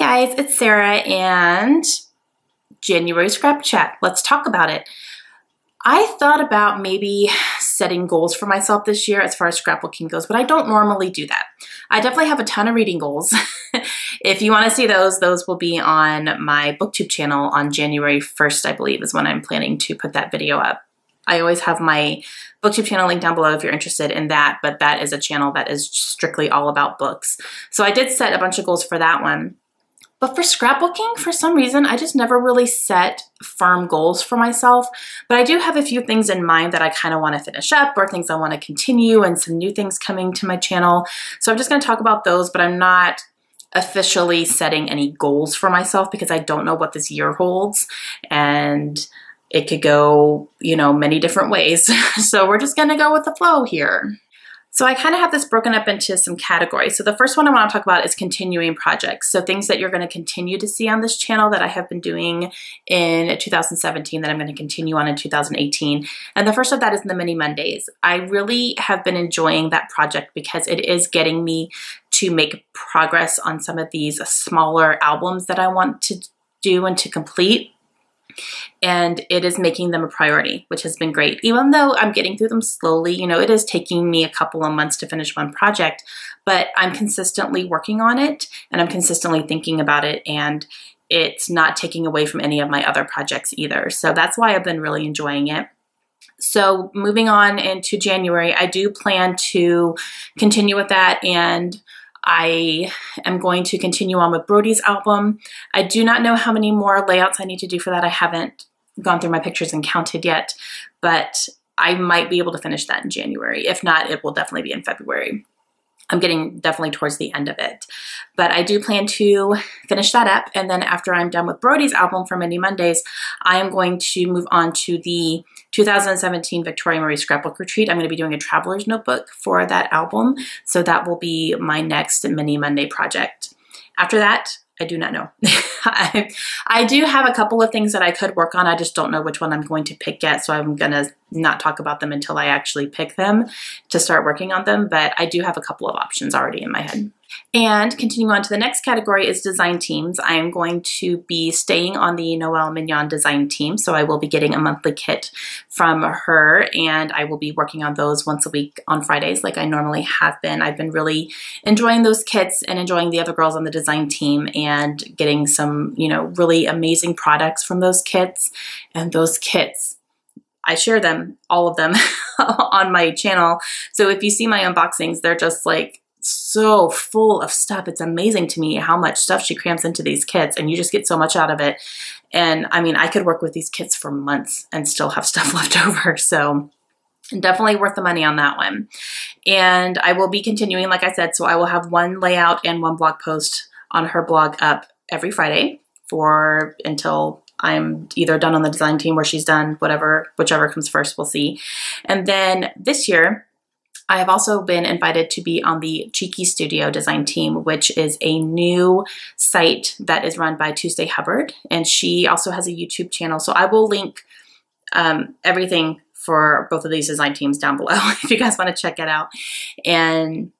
guys, it's Sarah and January Scrap Chat. Let's talk about it. I thought about maybe setting goals for myself this year as far as scrapbooking goes, but I don't normally do that. I definitely have a ton of reading goals. If you want to see those will be on my BookTube channel on January 1st, I believe, is when I'm planning to put that video up. I always have my BookTube channel linked down below if you're interested in that, but that is a channel that is strictly all about books. So I did set a bunch of goals for that one. But for scrapbooking, for some reason, I just never really set firm goals for myself. But I do have a few things in mind that I kind of want to finish up or things I want to continue and some new things coming to my channel. So I'm just going to talk about those, but I'm not officially setting any goals for myself because I don't know what this year holds. And it could go, many different ways. So we're just going to go with the flow here. So I kind of have this broken up into some categories. So the first one I want to talk about is continuing projects. So things that you're going to continue to see on this channel that I have been doing in 2017 that I'm going to continue on in 2018. And the first of that is the Mini Mondays. I really have been enjoying that project because it is getting me to make progress on some of these smaller albums that I want to do and to complete. And it is making them a priority, which has been great. Even though I'm getting through them slowly, it is taking me a couple of months to finish one project, but I'm consistently working on it and I'm consistently thinking about it, and it's not taking away from any of my other projects either. So that's why I've been really enjoying it. So moving on into January, I do plan to continue with that, and I am going to continue on with Brody's album. I do not know how many more layouts I need to do for that. I haven't gone through my pictures and counted yet, but I might be able to finish that in January. If not, it will definitely be in February. I'm getting definitely towards the end of it. But I do plan to finish that up, and then after I'm done with Brody's album for Mini Mondays, I am going to move on to the 2017 Victoria Marie Scrapbook Retreat. I'm going to be doing a traveler's notebook for that album, so that will be my next Mini Monday project. After that, I do not know. I do have a couple of things that I could work on. I just don't know which one I'm going to pick yet, so I'm going to not talk about them until I actually pick them to start working on them, but I do have a couple of options already in my head. And continuing on to the next category is design teams. I am going to be staying on the Noelle Mignon design team, so I will be getting a monthly kit from her, and I will be working on those once a week on Fridays like I normally have been. I've been really enjoying those kits and enjoying the other girls on the design team and getting some, really amazing products from those kits. And those kits, I share them, all of them, on my channel. So if you see my unboxings, they're just like so full of stuff. It's amazing to me how much stuff she crams into these kits, and you just get so much out of it. And I mean, I could work with these kits for months and still have stuff left over. So definitely worth the money on that one. And I will be continuing, like I said, so I will have one layout and one blog post on her blog up every Friday until I'm either done on the design team or she's done, whichever comes first, we'll see. And then this year, I have also been invited to be on the Cheeky Studio design team, which is a new site that is run by Tuesday Hubbard, and she also has a YouTube channel. So I will link everything for both of these design teams down below if you guys want to check it out. And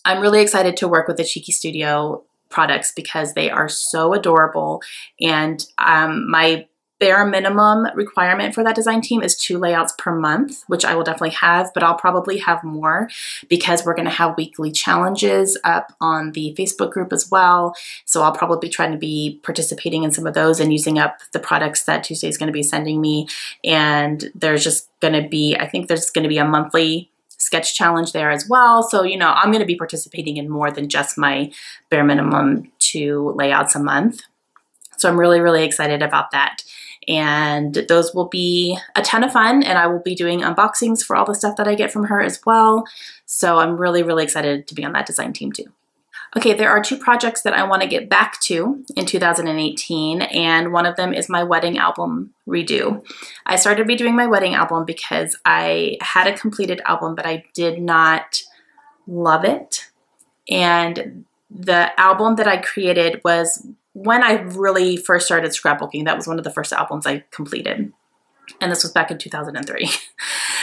I'm really excited to work with the Cheeky Studio products because they are so adorable, and my bare minimum requirement for that design team is 2 layouts per month, which I will definitely have, but I'll probably have more because we're going to have weekly challenges up on the Facebook group as well. So I'll probably be trying to be participating in some of those and using up the products that Tuesday is going to be sending me. And there's just going to be, I think there's going to be a monthly sketch challenge there as well. So, I'm going to be participating in more than just my bare minimum 2 layouts a month. So I'm really, really excited about that. And those will be a ton of fun, and I will be doing unboxings for all the stuff that I get from her as well. So I'm really, really excited to be on that design team too. Okay, there are 2 projects that I want to get back to in 2018, and one of them is my wedding album redo. I started redoing my wedding album because I had a completed album, but I did not love it. And the album that I created was when I really first started scrapbooking. That was one of the first albums I completed. And this was back in 2003.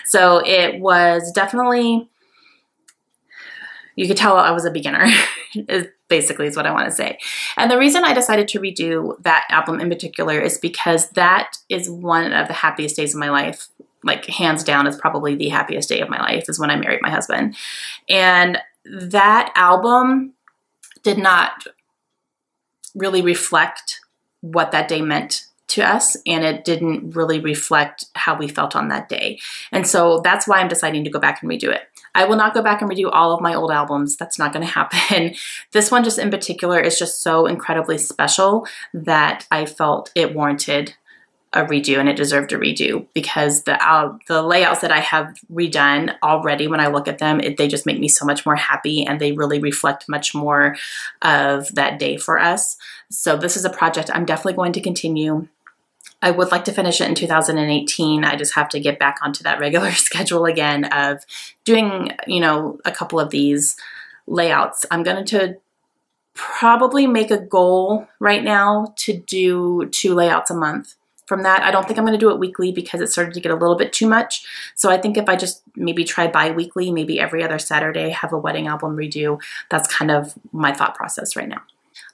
So it was definitely You could tell I was a beginner, basically is what I want to say. And the reason I decided to redo that album in particular is because that is one of the happiest days of my life. Like hands down is probably the happiest day of my life is when I married my husband. And that album did not really reflect what that day meant to us, and it didn't really reflect how we felt on that day. And so that's why I'm deciding to go back and redo it. I will not go back and redo all of my old albums. That's not going to happen. This one just in particular is just so incredibly special that I felt it warranted a redo, and it deserved a redo because the layouts that I have redone already, when I look at them, they just make me so much more happy, and they really reflect much more of that day for us. So this is a project I'm definitely going to continue. I would like to finish it in 2018. I just have to get back onto that regular schedule again of doing, you know, a couple of these layouts. I'm going to probably make a goal right now to do 2 layouts a month. From that, I don't think I'm going to do it weekly because it started to get a little bit too much. So I think if I just maybe try bi-weekly, maybe every other Saturday, have a wedding album redo, that's kind of my thought process right now.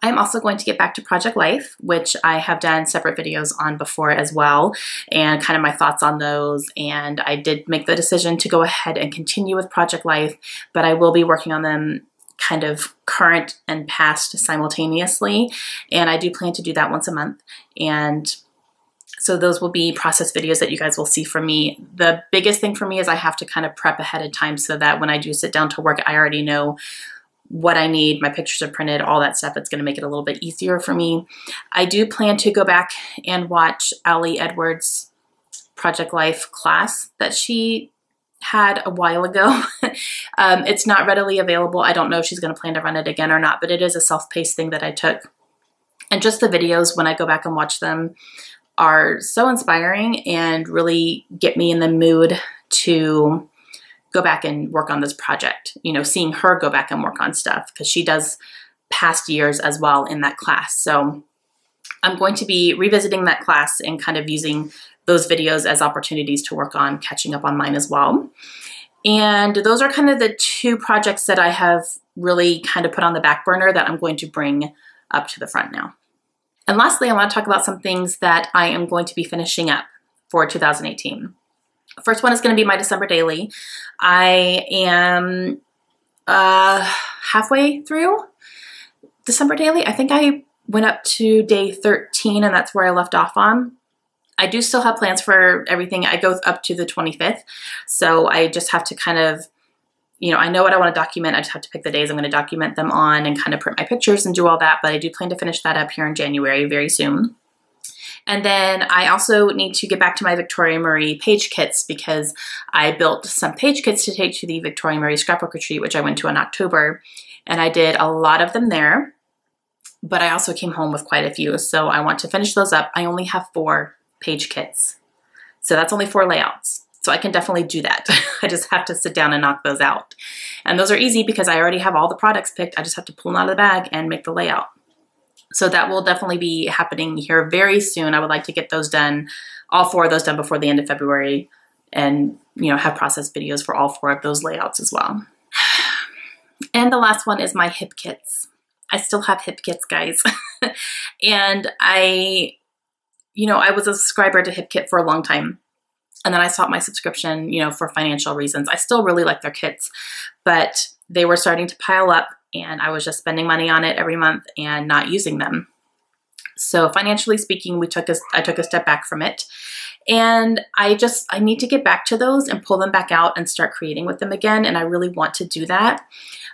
I'm also going to get back to Project Life, which I have done separate videos on before as well, and kind of my thoughts on those. And I did make the decision to go ahead and continue with Project Life, but I will be working on them kind of current and past simultaneously. And I do plan to do that once a month. And so those will be process videos that you guys will see from me. The biggest thing for me is I have to kind of prep ahead of time so that when I do sit down to work, I already know what I need, my pictures are printed, all that stuff. It's going to make it a little bit easier for me. I do plan to go back and watch Ali Edwards' Project Life class that she had a while ago. It's not readily available. I don't know if she's going to plan to run it again or not, but it is a self-paced thing that I took. And just the videos, when I go back and watch them, are so inspiring and really get me in the mood to go back and work on this project. You know, seeing her go back and work on stuff because she does past years as well in that class. So I'm going to be revisiting that class and kind of using those videos as opportunities to work on catching up on mine as well. And those are kind of the 2 projects that I have really kind of put on the back burner that I'm going to bring up to the front now. And lastly, I want to talk about some things that I am going to be finishing up for 2018. First one is going to be my December daily. I am halfway through December daily. I think I went up to day 13 and that's where I left off on. I do still have plans for everything. I go up to the 25th. So I just have to kind of, you know, I know what I want to document. I just have to pick the days I'm going to document them on and kind of print my pictures and do all that. But I do plan to finish that up here in January very soon. And then I also need to get back to my Victoria Marie page kits because I built some page kits to take to the Victoria Marie Scrapbook Retreat, which I went to in October. And I did a lot of them there, but I also came home with quite a few. So I want to finish those up. I only have 4 page kits. So that's only 4 layouts. So I can definitely do that. I just have to sit down and knock those out. And those are easy because I already have all the products picked. I just have to pull them out of the bag and make the layout. So that will definitely be happening here very soon. I would like to get those done, all 4 of those done before the end of February, and, you know, have process videos for all 4 of those layouts as well. And the last one is my hip kits. I still have hip kits, guys. And I was a subscriber to HipKit for a long time. And then I stopped my subscription, you know, for financial reasons. I still really like their kits, but they were starting to pile up and I was just spending money on it every month and not using them. So financially speaking, I took a step back from it. And I need to get back to those and pull them back out and start creating with them again. And I really want to do that.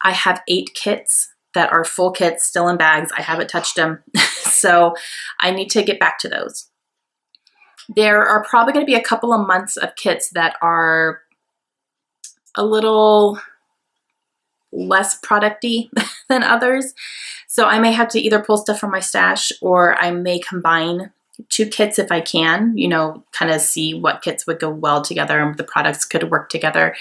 I have 8 kits that are full kits still in bags. I haven't touched them. So I need to get back to those. There are probably going to be a couple of months of kits that are a little less product-y than others. So I may have to either pull stuff from my stash or I may combine 2 kits if I can, you know, kind of see what kits would go well together and the products could work together.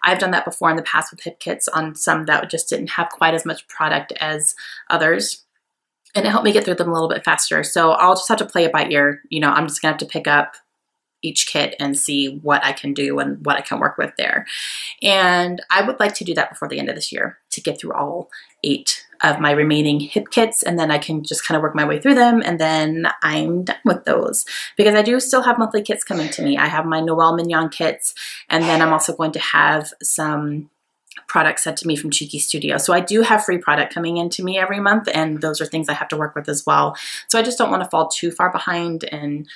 I've done that before in the past with hip kits on some that just didn't have quite as much product as others. And it helped me get through them a little bit faster. So I'll just have to play it by ear. You know, I'm just gonna have to pick up each kit and see what I can do and what I can work with there. And I would like to do that before the end of this year to get through all 8 of my remaining hip kits, and then I can just kind of work my way through them, and then I'm done with those, because I do still have monthly kits coming to me. I have my Noel Mignon kits, and then I'm also going to have some products sent to me from Cheeky Studio. So I do have free product coming into me every month, and those are things I have to work with as well. So I just don't want to fall too far behind and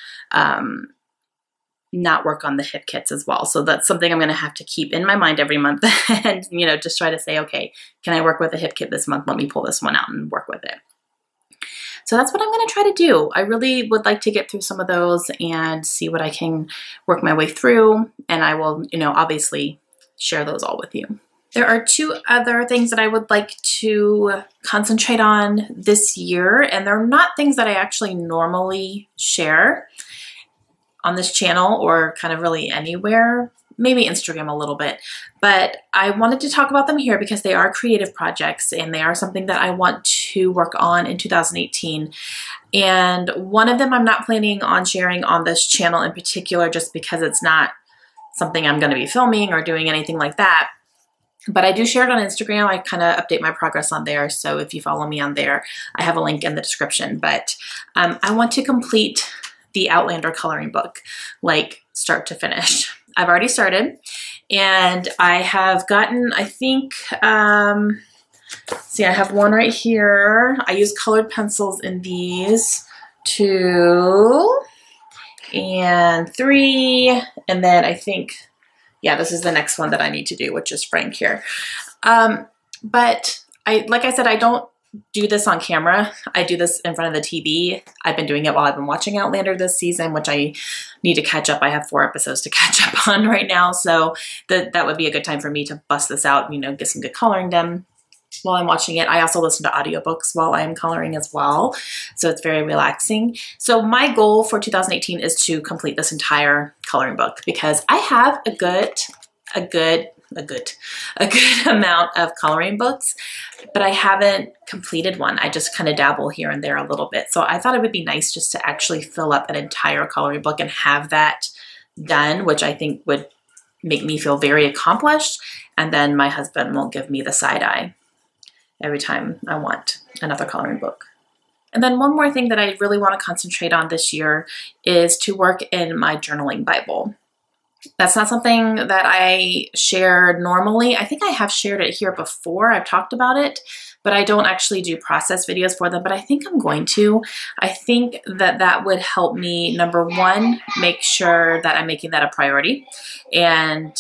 not work on the hip kits as well. So that's something I'm going to have to keep in my mind every month and, you know, just try to say, okay, can I work with a hip kit this month? Let me pull this one out and work with it. So that's what I'm going to try to do. I really would like to get through some of those and see what I can work my way through. And I will, you know, obviously share those all with you. There are 2 other things that I would like to concentrate on this year, and they're not things that I actually normally share on this channel or kind of really anywhere, maybe Instagram a little bit, but I wanted to talk about them here because they are creative projects and they are something that I want to work on in 2018. And one of them I'm not planning on sharing on this channel in particular, just because it's not something I'm going to be filming or doing anything like that. But I do share it on Instagram. I kind of update my progress on there. So if you follow me on there, I have a link in the description. But I want to complete the Outlander coloring book, like start to finish. I've already started, and I have gotten, I think, see, I have one right here. I use colored pencils in these, 2 and 3, and then I think, yeah, this is the next one that I need to do, which is Frank here. But like I said, I don't do this on camera. I do this in front of the TV. I've been doing it while I've been watching Outlander this season, which I need to catch up. I have 4 episodes to catch up on right now. So that would be a good time for me to bust this out, you know, get some good coloring done while I'm watching it. I also listen to audiobooks while I'm coloring as well. So it's very relaxing. So my goal for 2018 is to complete this entire coloring book, because I have a good amount of coloring books, but I haven't completed one. I just kind of dabble here and there a little bit. So I thought it would be nice just to actually fill up an entire coloring book and have that done, which I think would make me feel very accomplished. And then my husband will give me the side eye every time I want another coloring book. And then one more thing that I really want to concentrate on this year is to work in my journaling Bible. That's not something that I share normally. I think I have shared it here before. I've talked about it, but I don't actually do process videos for them, but I think I'm going to. I think that that would help me, number 1, make sure that I'm making that a priority. And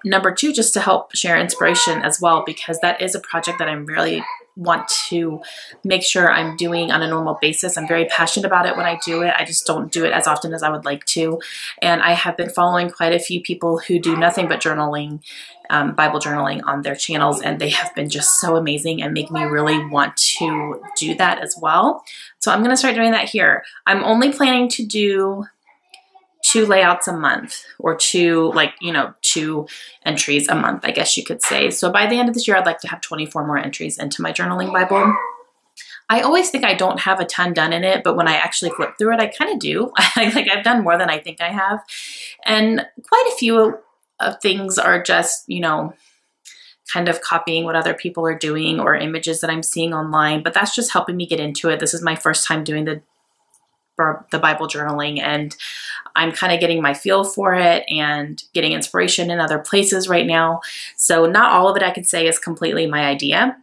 number 2, just to help share inspiration as well, because that is a project that I'm really want to make sure I'm doing on a normal basis. I'm very passionate about it when I do it. I just don't do it as often as I would like to. And I have been following quite a few people who do nothing but journaling, Bible journaling on their channels, and they have been just so amazing and make me really want to do that as well. So I'm going to start doing that here. I'm only planning to do 2 layouts a month, or 2 entries a month, I guess you could say. So by the end of this year, I'd like to have 24 more entries into my journaling Bible. I always think I don't have a ton done in it, but when I actually flip through it, I kind of do. Like, I've done more than I think I have. And quite a few of things are just, you know, kind of copying what other people are doing or images that I'm seeing online, but that's just helping me get into it. This is my first time doing the Bible journaling, and I'm kind of getting my feel for it and getting inspiration in other places right now. So not all of it I could say is completely my idea,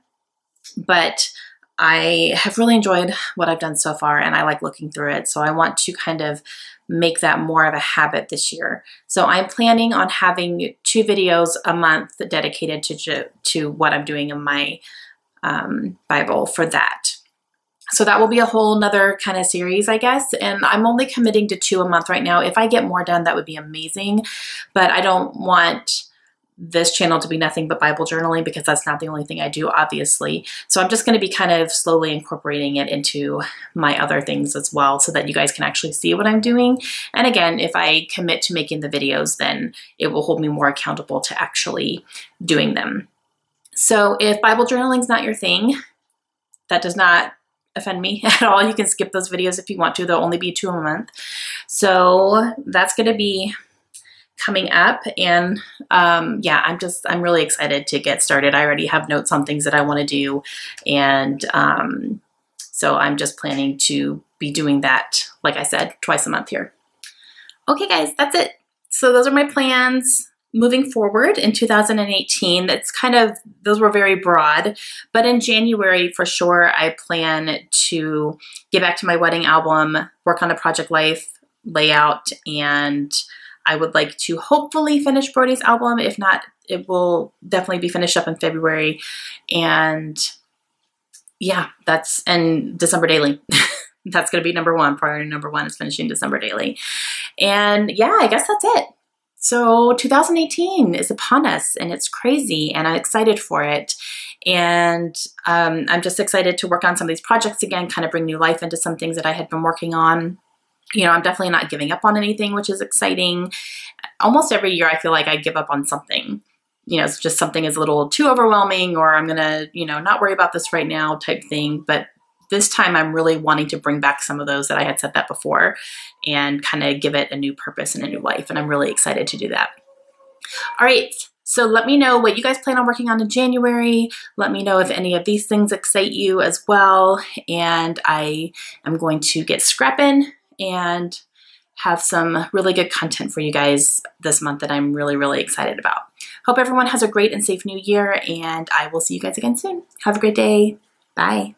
but I have really enjoyed what I've done so far, and I like looking through it. So I want to kind of make that more of a habit this year. So I'm planning on having 2 videos a month dedicated to what I'm doing in my Bible for that. So that will be a whole nother kind of series, I guess. And I'm only committing to 2 a month right now. If I get more done, that would be amazing. But I don't want this channel to be nothing but Bible journaling, because that's not the only thing I do, obviously. So I'm just going to be kind of slowly incorporating it into my other things as well, so that you guys can actually see what I'm doing. And again, if I commit to making the videos, then it will hold me more accountable to actually doing them. So if Bible journaling is not your thing, that does not offend me at all. You can skip those videos if you want to. There'll only be 2 a month. So that's going to be coming up. And yeah, I'm really excited to get started. I already have notes on things that I want to do. And so I'm just planning to be doing that, like I said, twice a month here. Okay, guys, that's it. So those are my plans moving forward in 2018. That's those were very broad, but in January for sure, I plan to get back to my wedding album, work on the Project Life layout, and I would like to hopefully finish Brody's album. If not, it will definitely be finished up in February. And yeah, and December Daily. That's going to be number 1. Priority number 1 is finishing December Daily. And yeah, I guess that's it. So 2018 is upon us, and it's crazy, and I'm excited for it. And I'm just excited to work on some of these projects again, kind of bring new life into some things that I had been working on. You know, I'm definitely not giving up on anything, which is exciting. Almost every year, I feel like I give up on something. You know, it's just something is a little too overwhelming, or I'm going to, you know, not worry about this right now type thing. But this time I'm really wanting to bring back some of those that I had said that before and kind of give it a new purpose and a new life. And I'm really excited to do that. All right. So let me know what you guys plan on working on in January. Let me know if any of these things excite you as well. And I am going to get scrapping and have some really good content for you guys this month that I'm really, really excited about. Hope everyone has a great and safe new year, and I will see you guys again soon. Have a great day. Bye.